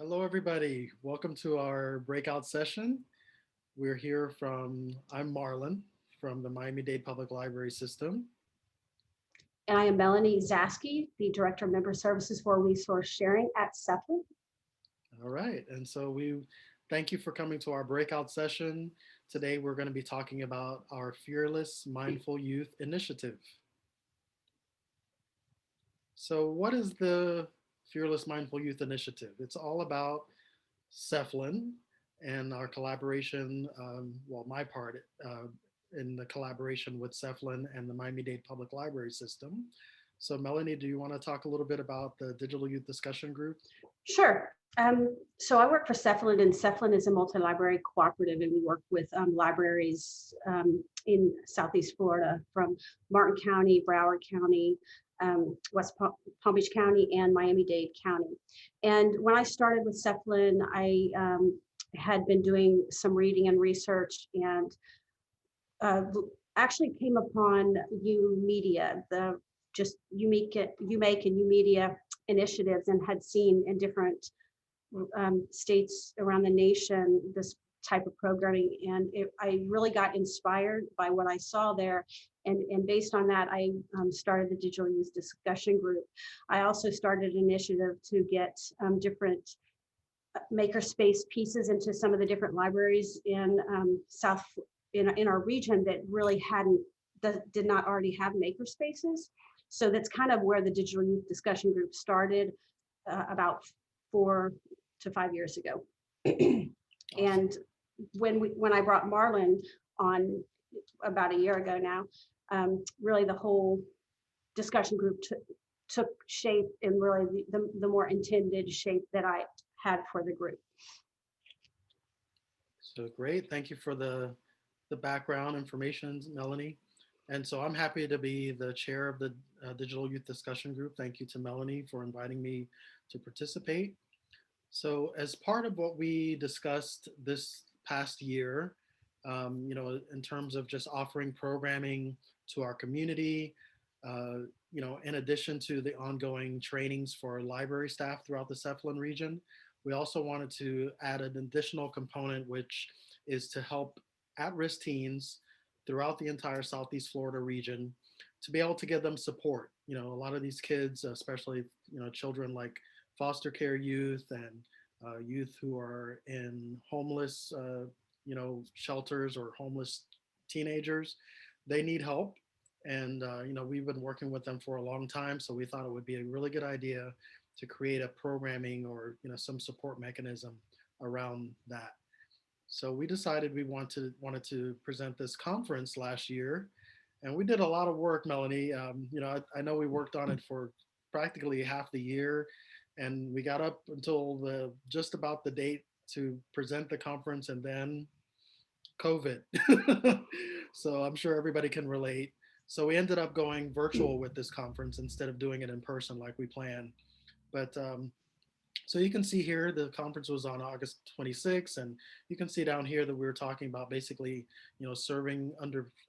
Hello, everybody. Welcome to our breakout session. I'm Marlon from the Miami-Dade Public Library System. And I am Melanie Zaskey, the Director of Member Services for Resource Sharing at SEFLIN. All right. And so we thank you for coming to our breakout session. Today, we're going to be talking about our Fearless Mindful Youth Initiative. So what is the Fearless Mindful Youth Initiative? It's all about SEFLIN and our collaboration, my part in the collaboration with SEFLIN and the Miami-Dade Public Library System. So Melanie, do you want to talk a little bit about the Digital Youth Discussion Group? Sure. So I work for SEFLIN, and SEFLIN is a multi-library cooperative, and we work with libraries in Southeast Florida, from Martin County, Broward County, West Palm Beach County, and Miami-Dade County. And when I started with SEFLIN, I had been doing some reading and research, and actually came upon U Media, the just You Make and U Media initiatives, and had seen in different states around the nation this type of programming. And I really got inspired by what I saw there. And based on that, I started the Digital Youth Discussion Group. I also started an initiative to get different makerspace pieces into some of the different libraries in in our region that really did not already have makerspaces. So that's kind of where the Digital Youth Discussion Group started about 4 to 5 years ago. And when I brought Marlon on about a year ago now, really the whole discussion group took shape in really the more intended shape that I had for the group. So great. Thank you for the background information, Melanie. And so I'm happy to be the chair of the Digital Youth Discussion Group. Thank you to Melanie for inviting me to participate. So as part of what we discussed this past year, in terms of just offering programming to our community, in addition to the ongoing trainings for library staff throughout the SEFLIN region, we also wanted to add an additional component, which is to help at-risk teens throughout the entire Southeast Florida region to be able to give them support. A lot of these kids, especially, children like foster care youth and youth who are in homeless, shelters, or homeless teenagers, they need help. And, we've been working with them for a long time. So we thought it would be a really good idea to create a programming or, some support mechanism around that. So we decided we wanted to present this conference last year, and we did a lot of work, Melanie. I know we worked on it for practically half the year, and we got up until just about the date to present the conference, and then COVID. So I'm sure everybody can relate. So we ended up going virtual with this conference instead of doing it in person like we planned. But so you can see here, the conference was on August 26th, and you can see down here that we were talking about basically, serving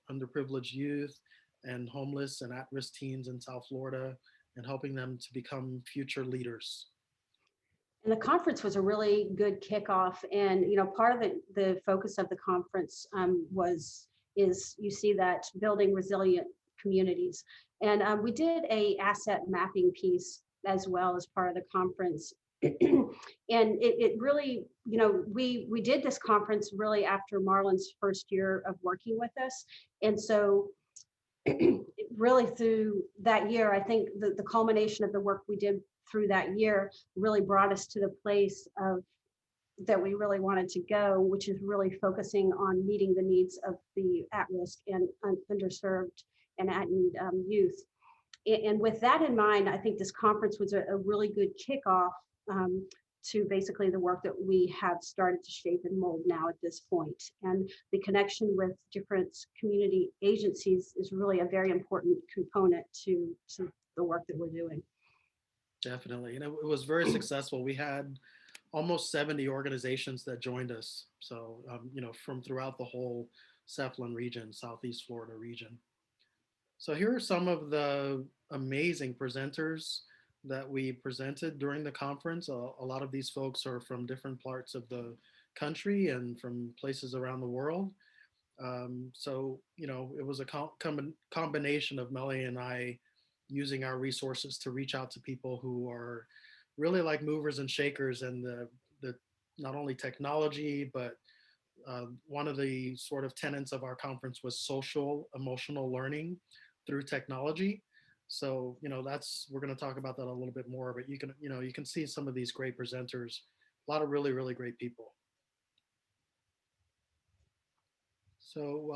underprivileged youth and homeless and at-risk teens in South Florida and helping them to become future leaders. And the conference was a really good kickoff. And part of the focus of the conference is you see that building resilient communities. And we did a asset mapping piece as well as part of the conference. And it really, we did this conference really after Marlon's first year of working with us. And so really through that year, I think the culmination of the work we did through that year really brought us to the place of that we really wanted to go, which is really focusing on meeting the needs of the at-risk and underserved and at-need youth. And with that in mind, I think this conference was a really good kickoff to basically the work that we have started to shape and mold now at this point. And the connection with different community agencies is really a very important component to the work that we're doing. Definitely. And it was very successful. We had almost 70 organizations that joined us. So, from throughout the whole SEFLIN region, Southeast Florida region. So here are some of the amazing presenters that we presented during the conference. A lot of these folks are from different parts of the country and from places around the world. So, you know, it was a combination of Melanie and I using our resources to reach out to people who are really like movers and shakers and the not only technology, but one of the sort of tenets of our conference was social emotional learning through technology. So, you know, we're going to talk about that a little bit more, but you can see some of these great presenters, a lot of really, really great people. So,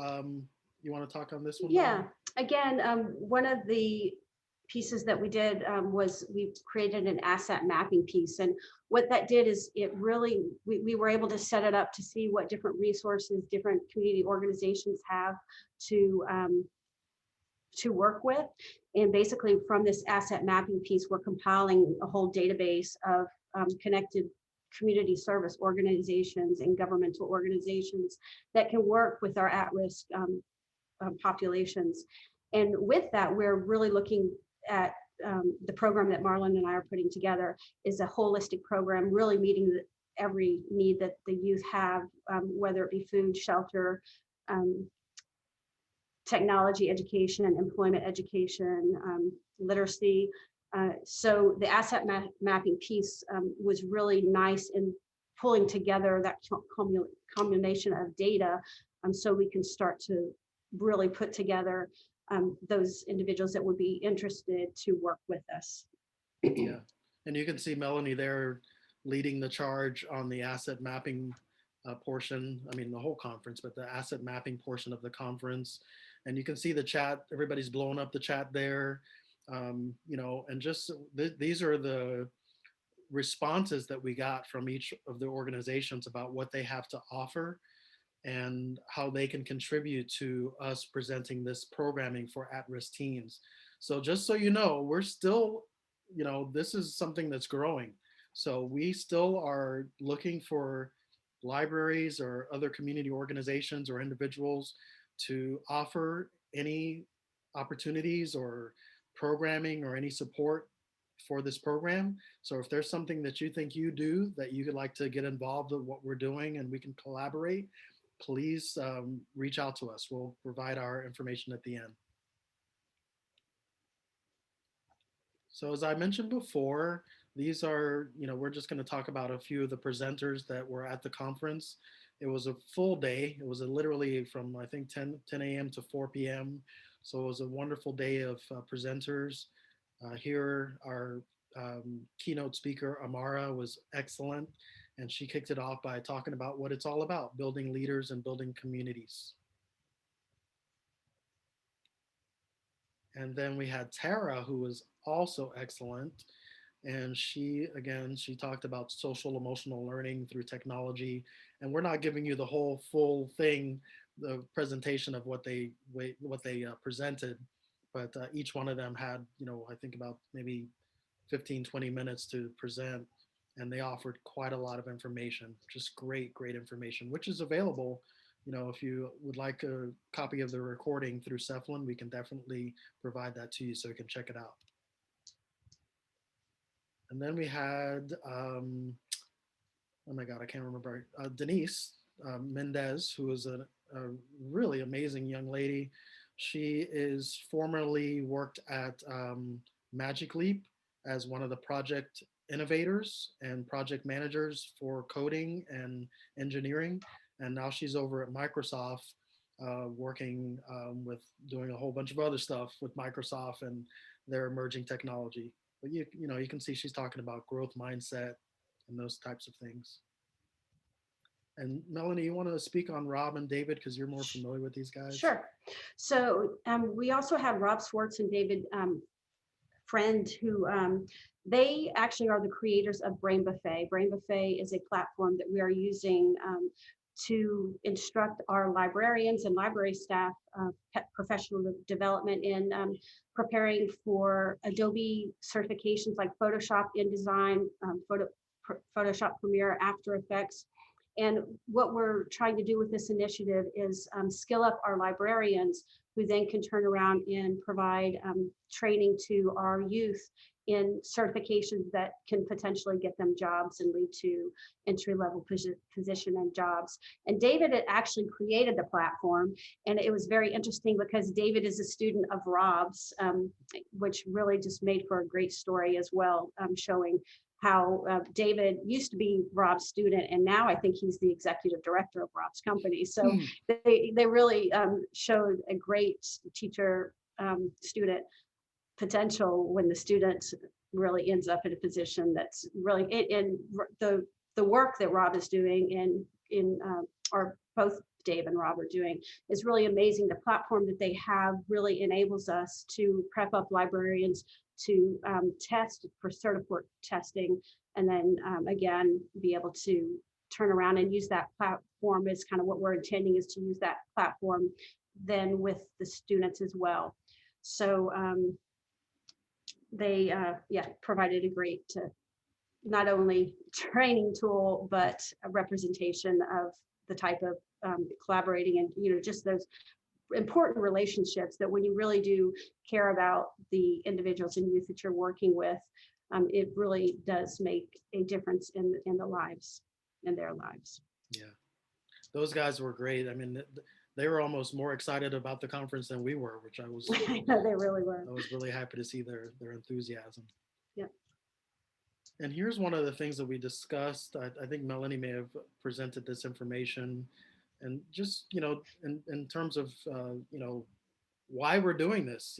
you want to talk on this one, Yeah, Melanie? again, one of the pieces that we did was we created an asset mapping piece. And what that did is we were able to set it up to see what different resources different community organizations have to work with. And basically from this asset mapping piece, we're compiling a whole database of connected community service organizations and governmental organizations that can work with our at-risk populations. And with that, we're really looking at the program that Marlon and I are putting together is a holistic program, really meeting every need that the youth have, whether it be food, shelter, technology education, employment education, literacy. So the asset mapping piece was really nice in pulling together that combination of data so we can start to really put together those individuals that would be interested to work with us. Yeah. And you can see Melanie there leading the charge on the asset mapping portion. I mean, the whole conference, but the asset mapping portion of the conference. And you can see the chat, everybody's blowing up the chat there. You know, and just these are the responses that we got from each of the organizations about what they have to offer and how they can contribute to us presenting this programming for at-risk teens. So just so you know, we're still, you know, this is something that's growing. So we still are looking for libraries or other community organizations or individuals to offer any opportunities or programming or any support for this program. So if there's something that you think you do that you would like to get involved in what we're doing and we can collaborate, please reach out to us. We'll provide our information at the end. So as I mentioned before, these are, you know, we're just going to talk about a few of the presenters that were at the conference. It was a full day. It was literally from, I think, 10 a.m. to 4 p.m. So it was a wonderful day of presenters. Here, our keynote speaker, Amara, was excellent. And she kicked it off by talking about what it's all about, building leaders and building communities. And then we had Tara, who was also excellent. And she talked about social emotional learning through technology. And we're not giving you the whole full thing, the presentation of what they presented, but each one of them had, you know, I think about maybe 15, 20 minutes to present. And they offered quite a lot of information, just great, great information, which is available. You know, if you would like a copy of the recording through SEFLIN, we can definitely provide that to you so you can check it out. And then we had, oh my God, I can't remember, Denise Mendez, who is a really amazing young lady. She is formerly worked at Magic Leap as one of the project innovators and project managers for coding and engineering. And now she's over at Microsoft working with doing a whole bunch of other stuff with Microsoft and their emerging technology. But you know, you can see she's talking about growth mindset and those types of things. And Melanie, you want to speak on Rob and David because you're more familiar with these guys? Sure. So we also have Rob Swartz and David Friend, who they actually are the creators of Brain Buffet. Brain Buffet is a platform that we are using to instruct our librarians and library staff professional development in preparing for Adobe certifications like Photoshop, InDesign, Photoshop Premiere, After Effects. And what we're trying to do with this initiative is skill up our librarians who then can turn around and provide training to our youth in certifications that can potentially get them jobs and lead to entry-level position and jobs. And David had actually created the platform, and it was very interesting because David is a student of Rob's, which really just made for a great story as well, showing how David used to be Rob's student, and now I think he's the executive director of Rob's company. So they really showed a great teacher student potential when the student really ends up in a position that's really in the work that Rob is doing or both Dave and Rob are doing is really amazing. The platform that they have really enables us to prep up librarians to test for Certiport testing, and then again be able to turn around and use that platform is kind of what we're intending, is to use that platform then with the students as well. So they provided a great not only training tool, but a representation of the type of collaborating and just those important relationships that when you really do care about the individuals and youth that you're working with, it really does make a difference in their lives. Yeah, those guys were great. I mean, they were almost more excited about the conference than we were, which I was. I know they really were. I was really happy to see their enthusiasm. Yeah. And here's one of the things that we discussed. I think Melanie may have presented this information, and just in terms of why we're doing this.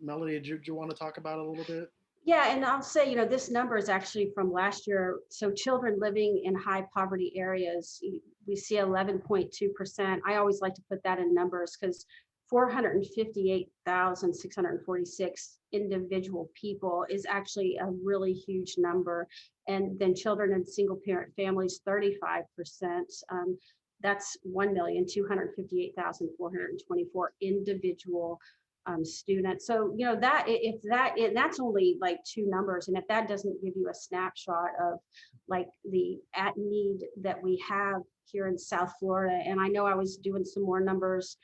Melanie, do you want to talk about it a little bit? Yeah, and I'll say, this number is actually from last year. So children living in high poverty areas, we see 11.2%. I always like to put that in numbers because 458,646 individual people is actually a really huge number. And then children in single parent families, 35%. That's 1,258,424 individual students. So that's only like two numbers, and if that doesn't give you a snapshot of like the at need that we have here in South Florida. And I know I was doing some more numbers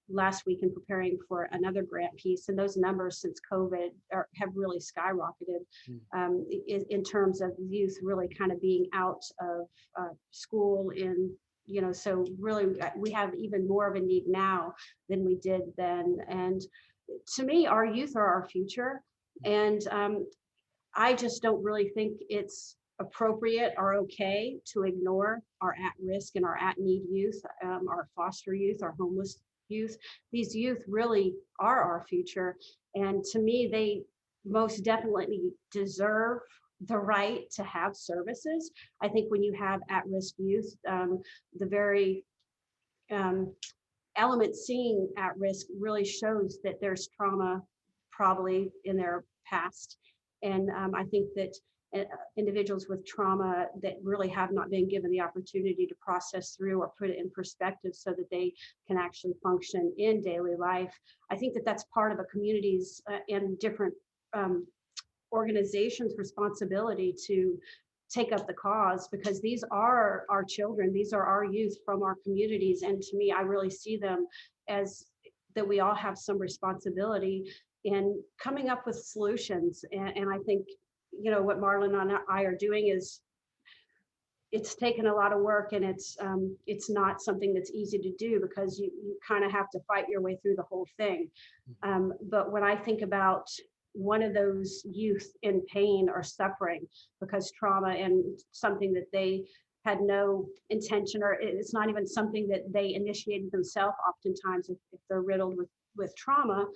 last week in preparing for another grant piece, and those numbers since COVID have really skyrocketed in terms of youth really kind of being out of school so really we have even more of a need now than we did then. And to me, our youth are our future. And I just don't really think it's appropriate or okay to ignore our at-risk and our at-need youth, our foster youth, our homeless youth. These youth really are our future. And to me, they most definitely deserve the right to have services. I think when you have at-risk youth, the very element seeing at risk really shows that there's trauma probably in their past. And I think that individuals with trauma that really have not been given the opportunity to process through or put it in perspective so that they can actually function in daily life. I think that that's part of a community's and different organizations' responsibility to take up the cause, because these are our children, these are our youth from our communities. And to me, I really see them as that we all have some responsibility in coming up with solutions. And I think, what Marlon and I are doing is it's taken a lot of work, and it's not something that's easy to do because you kind of have to fight your way through the whole thing. But when I think about one of those youth in pain or suffering because trauma and something that they had no intention, or it's not even something that they initiated themselves. Oftentimes, if they're riddled with trauma,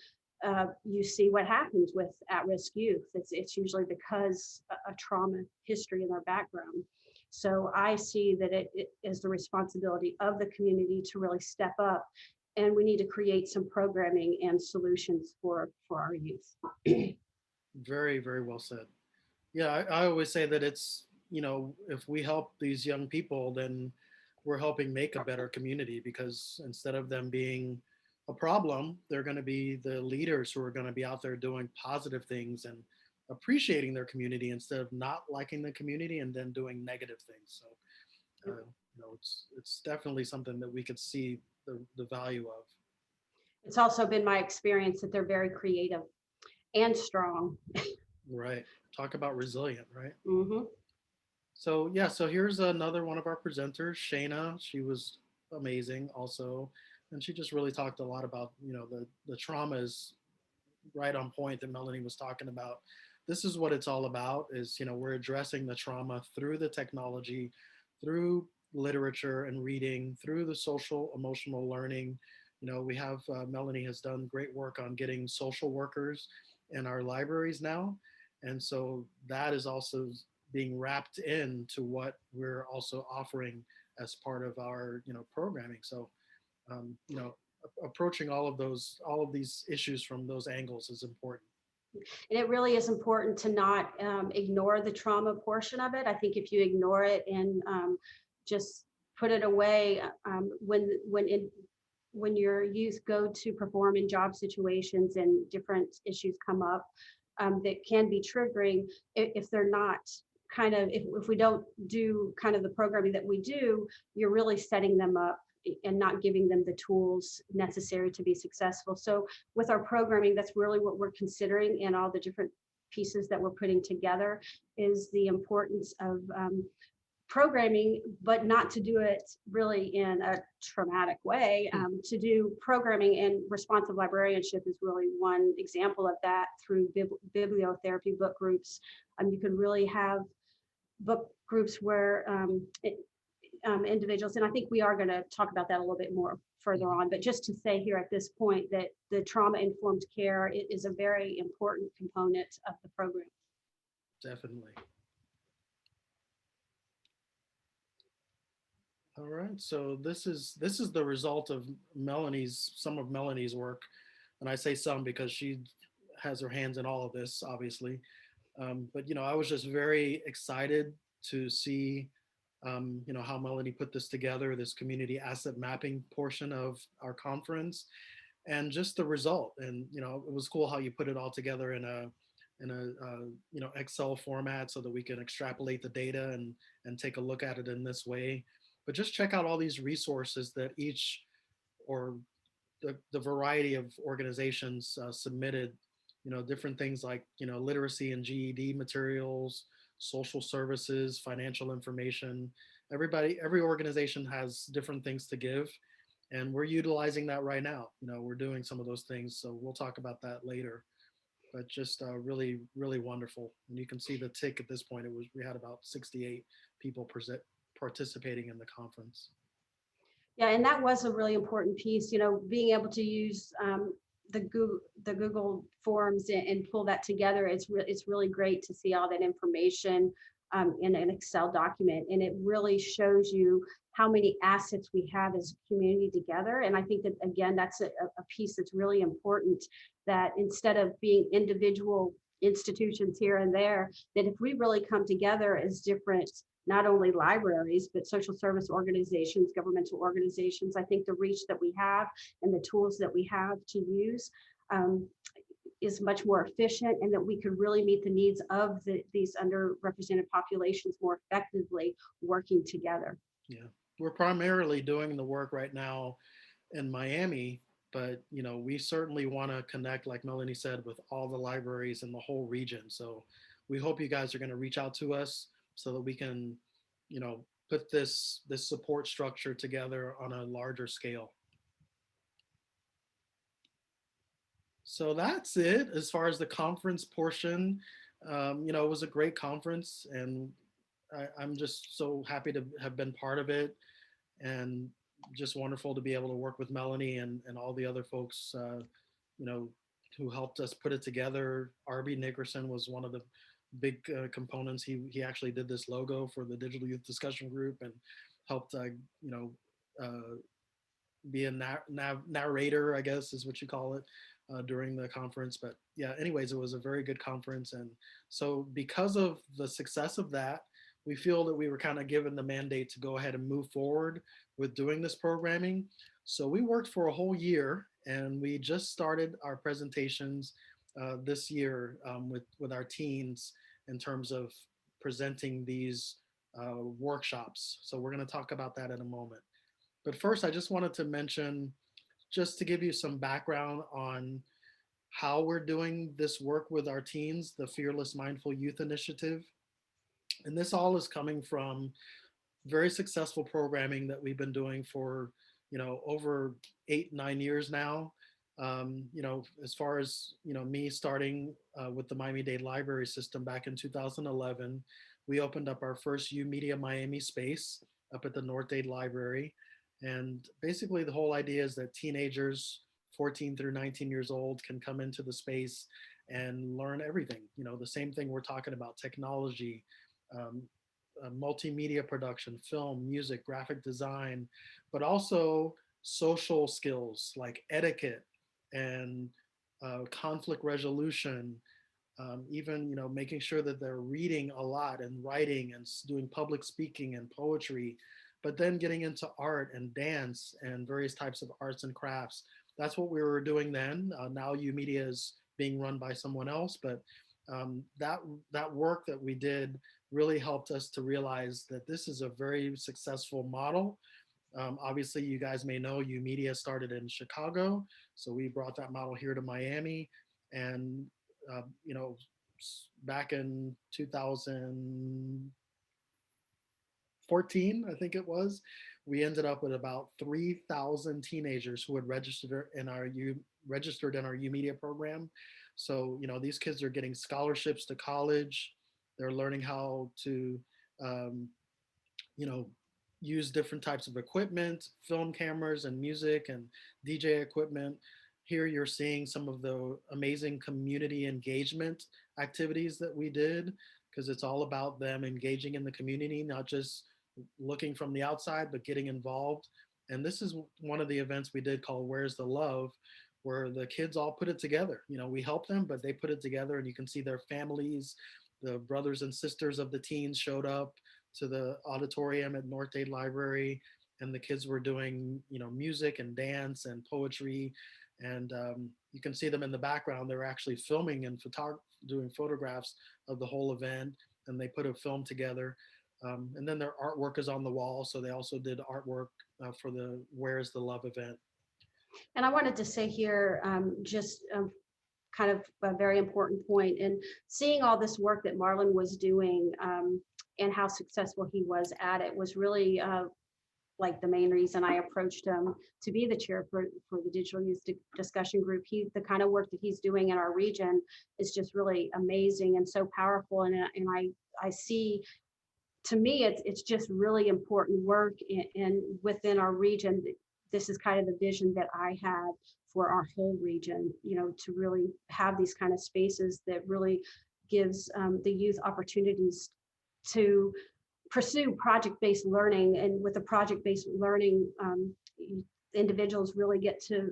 you see what happens with at-risk youth. It's usually because a trauma history in their background. So I see that it is the responsibility of the community to really step up, and we need to create some programming and solutions for our youth. Very, very well said. Yeah, I always say that it's, if we help these young people, then we're helping make a better community, because instead of them being a problem, they're going to be the leaders who are going to be out there doing positive things and appreciating their community instead of not liking the community and then doing negative things. So, it's definitely something that we could see the value of. It's also been my experience that they're very creative and strong. Right. talk about resilient, right? Hmm. So yeah, so here's another one of our presenters, Shayna. She was amazing also, and she just really talked a lot about the traumas right on point that Melanie was talking about. This is what it's all about is, we're addressing the trauma through the technology, through literature and reading, through the social emotional learning. We have Melanie has done great work on getting social workers in our libraries now. And so that is also being wrapped into what we're also offering as part of our, programming. So, um, you know, approaching all of these issues from those angles is important. And it really is important to not ignore the trauma portion of it. I think if you ignore it and just put it away when your youth go to perform in job situations and different issues come up that can be triggering, if they're not if we don't do kind of the programming that we do, you're really setting them up and not giving them the tools necessary to be successful. So with our programming, that's really what we're considering, and all the different pieces that we're putting together is the importance of programming, but not to do it really in a traumatic way. To do programming and responsive librarianship is really one example of that through bibliotherapy book groups. You can really have book groups where individuals, and I think we are going to talk about that a little bit more further on, but just to say here at this point that the trauma-informed care is a very important component of the program. Definitely. All right. So this is the result of some of Melanie's work, and I say some because she has her hands in all of this, obviously. But I was just very excited to see how Melanie put this together, this community asset mapping portion of our conference, and just the result. And it was cool how you put it all together in a Excel format so that we can extrapolate the data and take a look at it in this way. But just check out all these resources that each or the variety of organizations submitted. Different things like literacy and GED materials, social services, financial information. Every organization has different things to give, and we're utilizing that right now. We're doing some of those things, so we'll talk about that later. But just really, really wonderful. And you can see the tick at this point. We had about 68 people participating in the conference. Yeah, and that was a really important piece, being able to use the Google Forms and pull that together. It's really great to see all that information in an Excel document, and it really shows you how many assets we have as a community together. And I think that, again, that's a piece that's really important, that instead of being individual institutions here and there, that if we really come together as different, not only libraries, but social service organizations, governmental organizations, I think the reach that we have and the tools that we have to use is much more efficient, and that we could really meet the needs of these underrepresented populations more effectively working together. Yeah, we're primarily doing the work right now in Miami, but we certainly want to connect, like Melanie said, with all the libraries in the whole region. So we hope you guys are going to reach out to us so that we can, put this support structure together on a larger scale. So that's it as far as the conference portion. It was a great conference, and I'm just so happy to have been part of it, and just wonderful to be able to work with Melanie and all the other folks, you know, who helped us put it together. Arby Nickerson was one of the big components. He actually did this logo for the Digital Youth Discussion Group and helped, you know, uh, be a narrator, I guess is what you call it, during the conference. But yeah, anyways, it was a very good conference. And so because of the success of that, we feel that we were kind of given the mandate to go ahead and move forward with doing this programming. So we worked for a whole year, and we just started our presentations this year with our teens in terms of presenting these workshops. So we're going to talk about that in a moment. But first, I just wanted to mention, just to give you some background on how we're doing this work with our teens, the Fearless Mindful Youth Initiative. And this all is coming from very successful programming that we've been doing for, over 8, 9 years now. As far as, me starting with the Miami-Dade library system back in 2011, we opened up our first U Media Miami space up at the North Dade Library. And basically the whole idea is that teenagers 14 through 19 years old can come into the space and learn everything. The same thing we're talking about: technology, um, multimedia production, film, music, graphic design, but also social skills like etiquette and conflict resolution, even making sure that they're reading a lot and writing and doing public speaking and poetry, but then getting into art and dance and various types of arts and crafts. That's what we were doing then. Now U Media is being run by someone else, but that work that we did really helped us to realize that this is a very successful model. Obviously, you guys may know U Media started in Chicago, so we brought that model here to Miami, and uh, you know, back in 2014, I think it was, we ended up with about 3,000 teenagers who had registered in our U Media program. So these kids are getting scholarships to college. They're learning how to um, you know, use different types of equipment, film cameras and music and DJ equipment. Here you're seeing some of the amazing community engagement activities that we did, because it's all about them engaging in the community, not just looking from the outside, but getting involved. And this is one of the events we did called Where's the Love, where the kids all put it together. We help them, but they put it together, and you can see their families, the brothers and sisters of the teens showed up to the auditorium at North Dade Library, and the kids were doing, music and dance and poetry, and you can see them in the background. They're actually filming and doing photographs of the whole event, and they put a film together. And then their artwork is on the wall, so they also did artwork for the Where's the Love event. And I wanted to say here, just kind of a very important point, and seeing all this work that Marlon was doing, and how successful he was at it was really like the main reason I approached him to be the chair for the digital youth discussion group. The kind of work that he's doing in our region is just really amazing and so powerful. And I see, to me, it's just really important work and within our region. This is kind of the vision that I had for our whole region, to really have these kind of spaces that really gives the youth opportunities to pursue project-based learning. And with the project-based learning, individuals really get to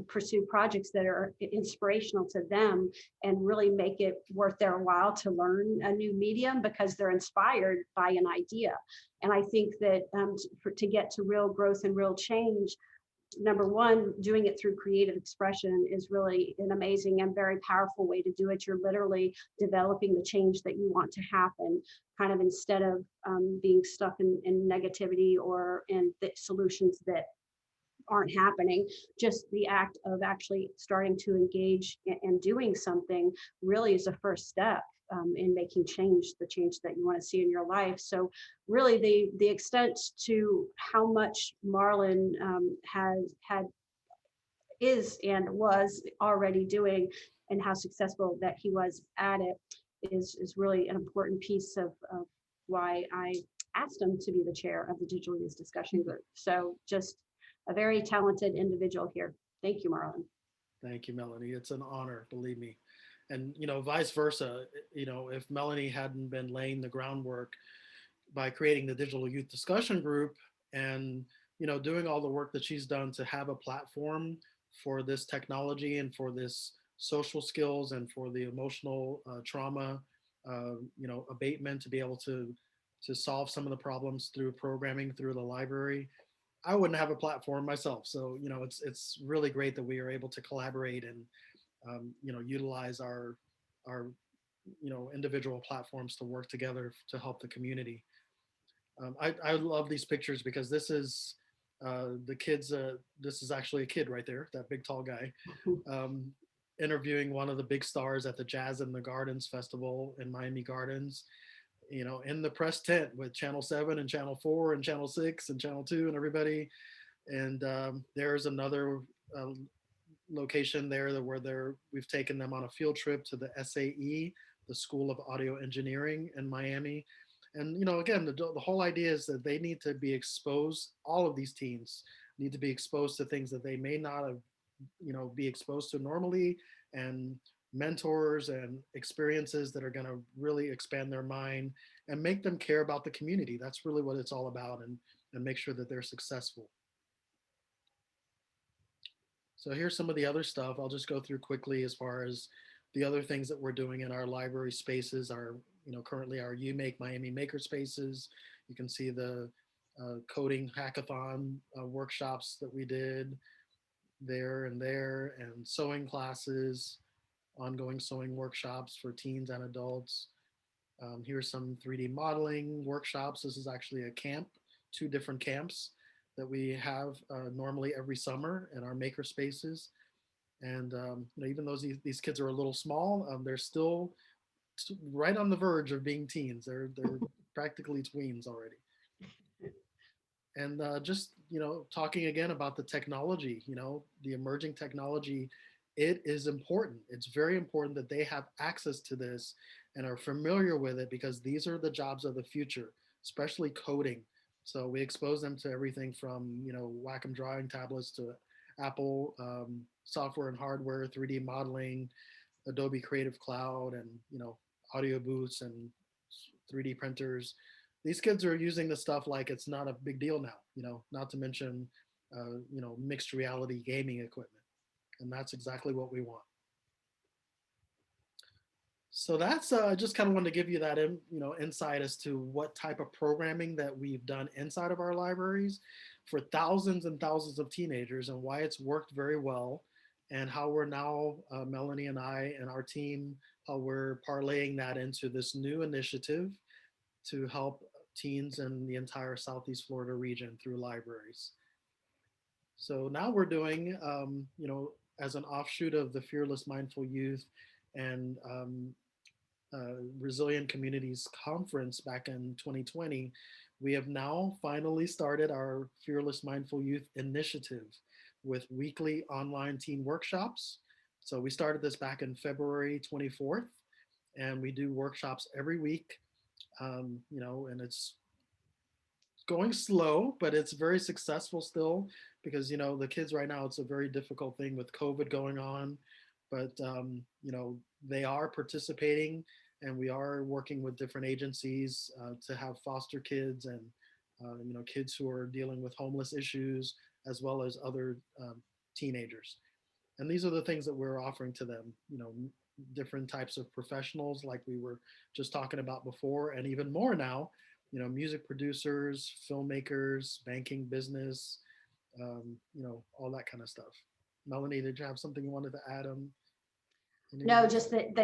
pursue projects that are inspirational to them and really make it worth their while to learn a new medium because they're inspired by an idea. And I think that to get to real growth and real change, number one, doing it through creative expression is really an amazing and very powerful way to do it. You're literally developing the change that you want to happen, kind of instead of being stuck in negativity or in the solutions that aren't happening. Just the act of actually starting to engage and doing something really is a first step in making change, the change that you want to see in your life. So really the extent to how much Marlon is and was already doing and how successful that he was at it is really an important piece of why I asked him to be the chair of the digital youth discussion group. So just a very talented individual here. Thank you, Marlon. Thank you, Melanie. It's an honor, believe me. And vice versa. If Melanie hadn't been laying the groundwork by creating the digital youth discussion group and doing all the work that she's done to have a platform for this technology and for this social skills and for the emotional trauma abatement, to be able to solve some of the problems through programming through the library, I wouldn't have a platform myself. So it's really great that we are able to collaborate and utilize our individual platforms to work together to help the community. I love these pictures because this is the kids. This is actually a kid right there, that big tall guy. interviewing one of the big stars at the Jazz in the Gardens Festival in Miami Gardens, in the press tent with Channel 7 and Channel 4 and Channel 6 and Channel 2 and everybody. And there's another uh, location there that where we've taken them on a field trip to the SAE, the School of Audio Engineering in Miami. And again, the whole idea is that they need to be exposed. All of these teens need to be exposed to things that they may not have, be exposed to normally, and mentors and experiences that are going to really expand their mind and make them care about the community. That's really what it's all about, and make sure that they're successful. So here's some of the other stuff I'll just go through quickly as far as the other things that we're doing in our library spaces. Our, currently our You Make Miami Maker spaces. You can see the coding hackathon workshops that we did there, and sewing classes, ongoing sewing workshops for teens and adults. Here's some 3D modeling workshops. This is actually a camp, 2 different camps that we have normally every summer in our maker spaces. And even though these kids are a little small, they're still right on the verge of being teens. They're practically tweens already. And just talking again about the technology, the emerging technology, it is important. It's very important that they have access to this and are familiar with it, because these are the jobs of the future, especially coding. So we expose them to everything from Wacom drawing tablets to Apple software and hardware, 3D modeling, Adobe Creative Cloud, and audio booths and 3D printers. These kids are using the stuff like it's not a big deal now. Not to mention mixed reality gaming equipment, and that's exactly what we want. So that's just kind of wanted to give you that insight as to what type of programming that we've done inside of our libraries for thousands and thousands of teenagers, and why it's worked very well, and how we're now, Melanie and I and our team, how we're parlaying that into this new initiative to help teens in the entire Southeast Florida region through libraries. So now we're doing, as an offshoot of the Fearless Mindful Youth and Resilient Communities Conference back in 2020, we have now finally started our Fearless Mindful Youth initiative with weekly online teen workshops. So we started this back in February 24th, and we do workshops every week. And it's going slow, but it's very successful still, because the kids right now, it's a very difficult thing with COVID going on, but they are participating, and we are working with different agencies to have foster kids and kids who are dealing with homeless issues, as well as other teenagers. And these are the things that we're offering to them, different types of professionals like we were just talking about before, and even more now, music producers, filmmakers, banking, business, all that kind of stuff. Melanie, did you have something you wanted to add on? No, just that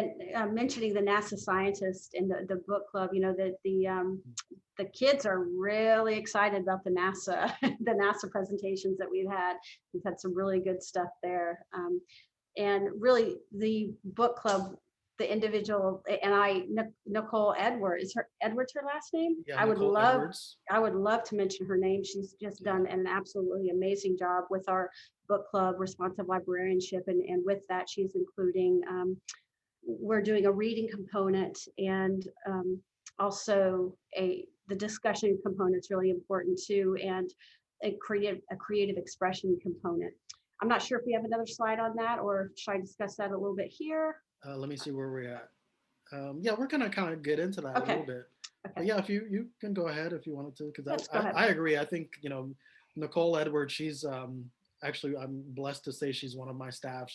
mentioning the NASA scientist in the book club, that the kids are really excited about the NASA the NASA presentations that we've had. We've had some really good stuff there, and really the book club, the individual, and Nicole Edwards, Edwards her last name? Yeah, Nicole Edwards. I would love to mention her name. She's just done an absolutely amazing job with our book club, responsive librarianship, and with that, she's including, we're doing a reading component, and also the discussion component is really important too, and a creative expression component. I'm not sure if we have another slide on that, or should I discuss that a little bit here? Let me see where we're at. Yeah, we're gonna kind of get into that a little bit. Okay. But yeah, if you can go ahead if you wanted to, because I agree. I think Nicole Edwards, she's actually, I'm blessed to say she's one of my staff.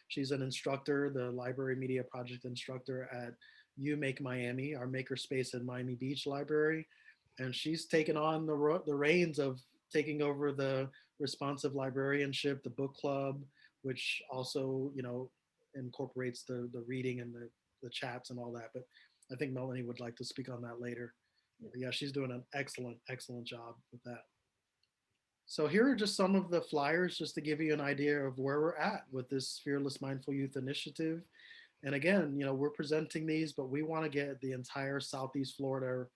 She's an instructor, the library media project instructor at You Make Miami, our makerspace in Miami Beach Library, and she's taken on the reins of taking over the responsive librarianship, the book club, which also incorporates the reading and the chats and all that. But I think Melanie would like to speak on that later. But yeah, she's doing an excellent job with that. So here are just some of the flyers just to give you an idea of where we're at with this Fearless Mindful Youth Initiative. And again, we're presenting these, but we want to get the entire Southeast Florida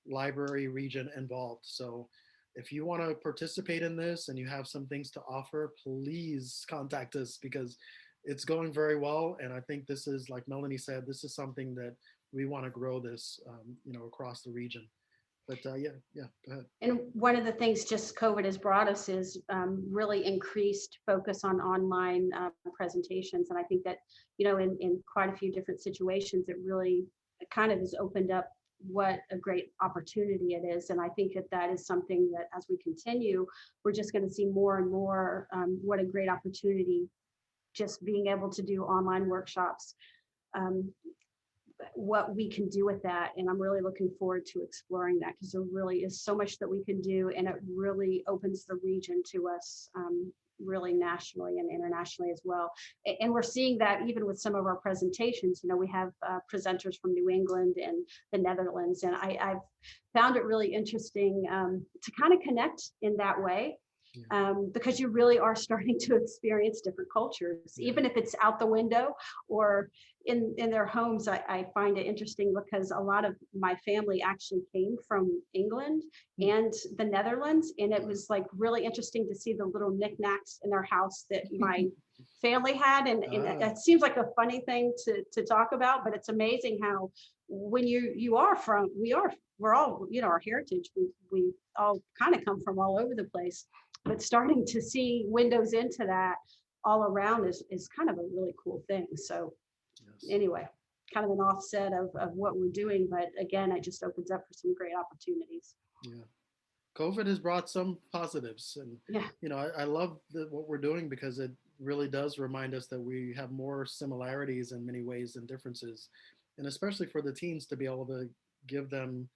library region involved. So if you want to participate in this and you have some things to offer, please contact us because it's going very well. And I think this is, like Melanie said, this is something that we want to grow this, across the region. But yeah, go ahead. And one of the things just COVID has brought us is really increased focus on online presentations. And I think that, in quite a few different situations, it really kind of has opened up what a great opportunity it is. And I think that that is something that as we continue, we're just going to see more and more what a great opportunity just being able to do online workshops. What we can do with that. And I'm really looking forward to exploring that because there really is so much that we can do, and it really opens the region to us really nationally and internationally as well. And we're seeing that even with some of our presentations. We have presenters from New England and the Netherlands, and I've found it really interesting to kind of connect in that way. Because you really are starting to experience different cultures, even if it's out the window or in their homes. I find it interesting because a lot of my family actually came from England and the Netherlands, and it was like really interesting to see the little knickknacks in their house that my family had, and it seems like a funny thing to talk about, but it's amazing how when we're all, our heritage, we all kind of come from all over the place. But starting to see windows into that all around is kind of a really cool thing. So anyway, kind of an offset of what we're doing. But again, it just opens up for some great opportunities. Yeah. COVID has brought some positives. And, I love what we're doing because it really does remind us that we have more similarities in many ways than differences. And especially for the teens to be able to give them,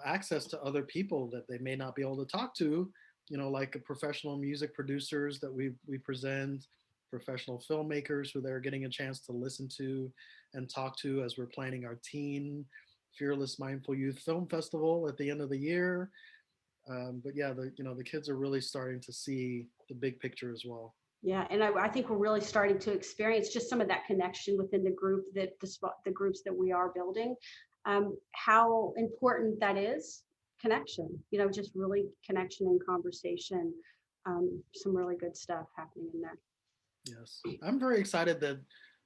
access to other people that they may not be able to talk to, like professional music producers that we present, professional filmmakers who they're getting a chance to listen to and talk to as we're planning our teen Fearless Mindful Youth Film Festival at the end of the year. But yeah, the kids are really starting to see the big picture as well. Yeah, and I think we're really starting to experience just some of that connection within the group, that the groups that we are building, how important that is. Connection, just really connection and conversation. Some really good stuff happening in there. Yes, I'm very excited that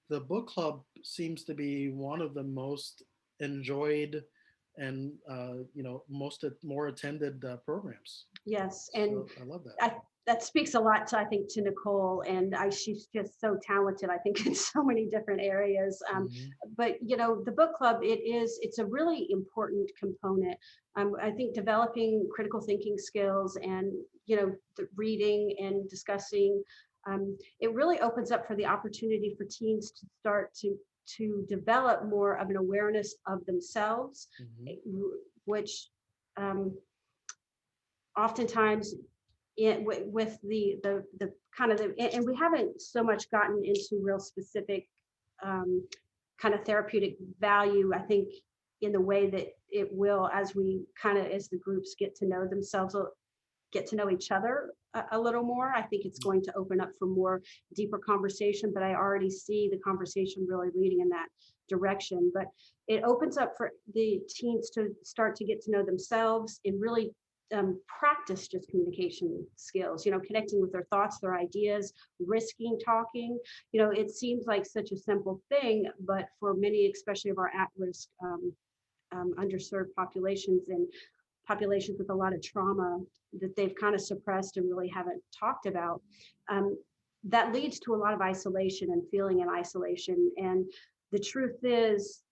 the book club seems to be one of the most enjoyed and more attended programs. Yes, and so I love that. That speaks a lot to, I think, to Nicole, and she's just so talented, I think, in so many different areas. But the book club, it's a really important component. I think developing critical thinking skills and the reading and discussing, it really opens up for the opportunity for teens to start to develop more of an awareness of themselves, which oftentimes with the kind of and we haven't so much gotten into real specific kind of therapeutic value, I think, in the way that it will as the groups get to know themselves, get to know each other a little more. I think it's going to open up for more deeper conversation, but I already see the conversation really leading in that direction. But it opens up for the teens to start to get to know themselves and really practice just communication skills, connecting with their thoughts, their ideas, risking talking. It seems like such a simple thing, but for many, especially of our at-risk underserved populations and populations with a lot of trauma that they've kind of suppressed and really haven't talked about, that leads to a lot of isolation and feeling in isolation. And the truth is,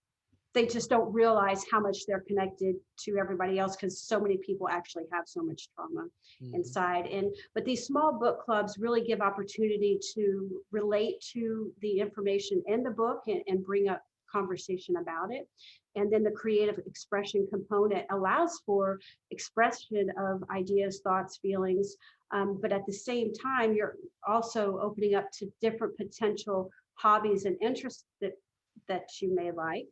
they just don't realize how much they're connected to everybody else because so many people actually have so much trauma inside. But these small book clubs really give opportunity to relate to the information in the book and bring up conversation about it. And then the creative expression component allows for expression of ideas, thoughts, feelings. But at the same time, you're also opening up to different potential hobbies and interests that you may like,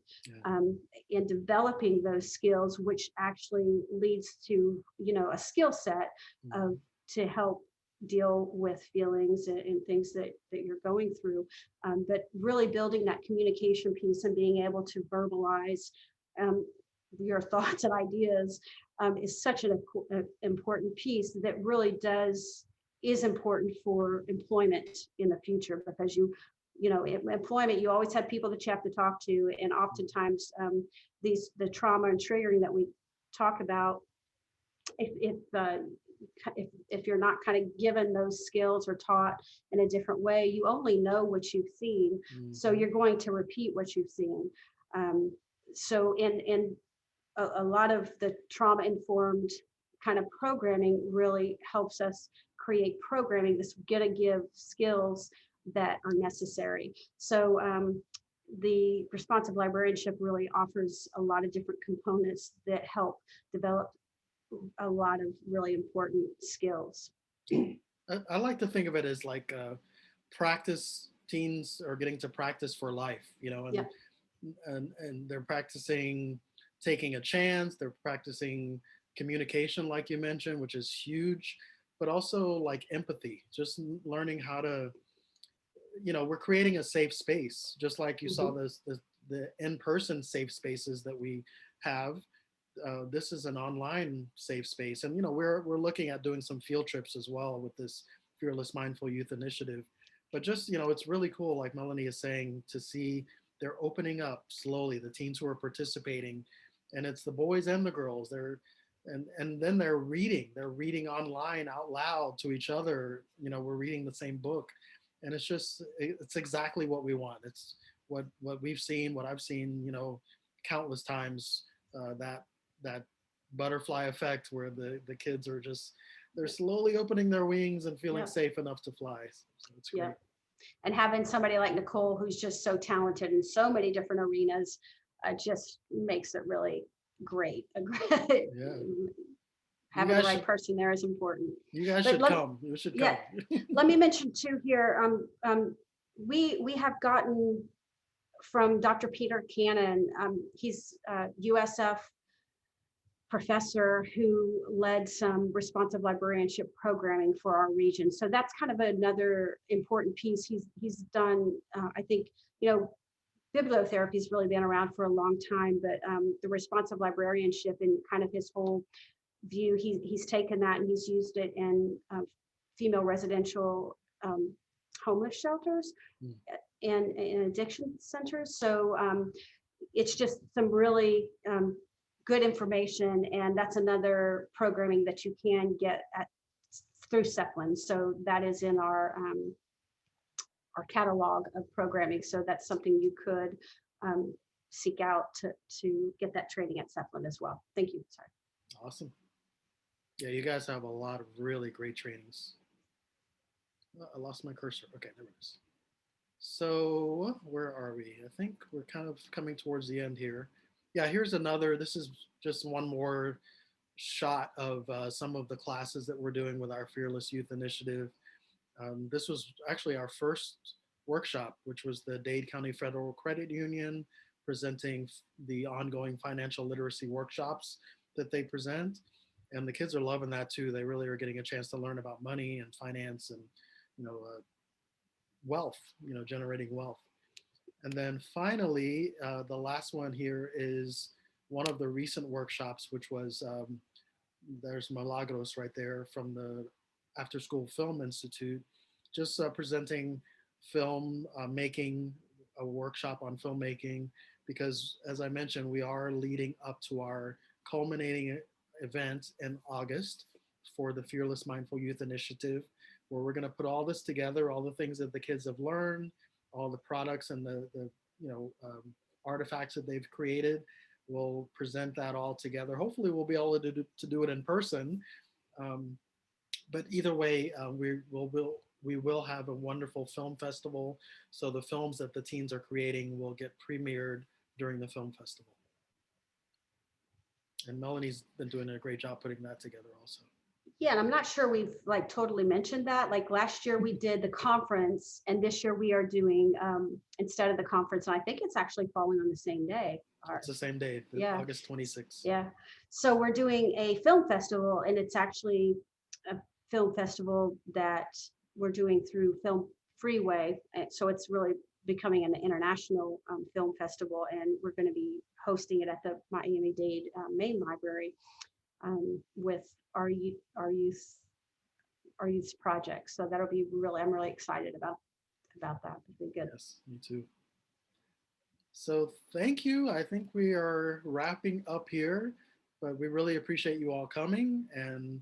in developing those skills, which actually leads to a skill set of to help deal with feelings and things that you're going through. But really building that communication piece and being able to verbalize um, your thoughts and ideas is such an important piece that really is important for employment in the future, because in employment, you always have people that you have to talk to, and oftentimes the trauma and triggering that we talk about, if you're not kind of given those skills or taught in a different way, you only know what you've seen. So you're going to repeat what you've seen. So in a lot of the trauma informed kind of programming really helps us create programming that's going to give skills that are necessary. So the responsive librarianship really offers a lot of different components that help develop a lot of really important skills. I like to think of it as like practice. Teens are getting to practice for life, and Yeah. and they're practicing taking a chance. They're practicing communication, like you mentioned, which is huge, but also like empathy. Just learning how to, we're creating a safe space, just like you saw Mhm. the in-person safe spaces that we have. This is an online safe space, and we're looking at doing some field trips as well with this Fearless Mindful Youth Initiative. But just it's really cool, like Melanie is saying, to see they're opening up slowly, the teens who are participating, and it's the boys and the girls. And then they're reading online out loud to each other. We're reading the same book, and it's exactly what we want. It's what we've seen, what I've seen, countless times. That butterfly effect where the kids are just they're slowly opening their wings and feeling Yeah. safe enough to fly. So it's Yeah. great. And having somebody like Nicole, who's just so talented in so many different arenas, just makes it really great. Yeah. Having the right person there is important. You guys But should come. You should come. Yeah, let me mention too here. We have gotten from Dr. Peter Cannon. He's USF professor who led some responsive librarianship programming for our region. So that's kind of another important piece. He's done. I think bibliotherapy has really been around for a long time, but the responsive librarianship and kind of his whole view, he's taken that and he's used it in female residential homeless shelters and addiction centers. So it's just some really good information, and that's another programming that you can get through SEFLIN. So that is in our catalog of programming. So that's something you could seek out to get that training at SEFLIN as well. Thank you. Sorry. Awesome. Yeah, you guys have a lot of really great trainings. I lost my cursor. Okay, there it is. So where are we? I think we're kind of coming towards the end here. Yeah, here's another. This is just one more shot of some of the classes that we're doing with our Fearless Youth Initiative. This was actually our first workshop, which was the Dade County Federal Credit Union presenting the ongoing financial literacy workshops that they present. And the kids are loving that too. They really are getting a chance to learn about money and finance and, wealth, generating wealth. And then finally, the last one here is one of the recent workshops, which was there's Milagros right there from the After School Film Institute, just presenting film making, a workshop on filmmaking, because as I mentioned, we are leading up to our culminating event in August for the Fearless Mindful Youth Initiative, where we're going to put all this together, all the things that the kids have learned, all the products and the artifacts that they've created. We'll present that all together. Hopefully we'll be able to do it in person. But either way, we will have a wonderful film festival. So the films that the teens are creating will get premiered during the film festival. And Melanie's been doing a great job putting that together also. Yeah, and I'm not sure we've like totally mentioned that. Like last year we did the conference, and this year we are doing instead of the conference, and I think it's actually falling on the same day. It's the same day, Yeah. August 26th. Yeah. So we're doing a film festival, and it's actually film festival that we're doing through Film Freeway. So it's really becoming an international film festival, and we're going to be hosting it at the Miami-Dade main library with our youth project. So that'll be really, I'm really excited about that. It'll be good. Yes, me too. So thank you. I think we are wrapping up here, but we really appreciate you all coming, and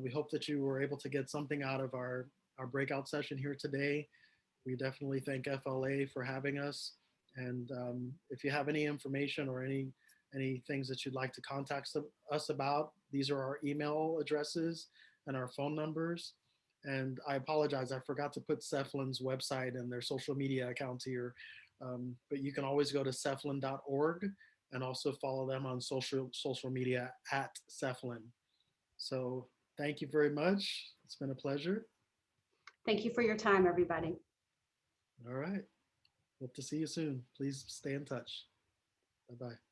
we hope that you were able to get something out of our breakout session here today. We definitely thank FLA for having us. And if you have any information or any things that you'd like to contact us about, these are our email addresses and our phone numbers. And I apologize, I forgot to put SEFLIN's website and their social media accounts here. But you can always go to SEFLIN.org and also follow them on social media at SEFLIN. So thank you very much. It's been a pleasure. Thank you for your time, everybody. All right. Hope to see you soon. Please stay in touch. Bye-bye.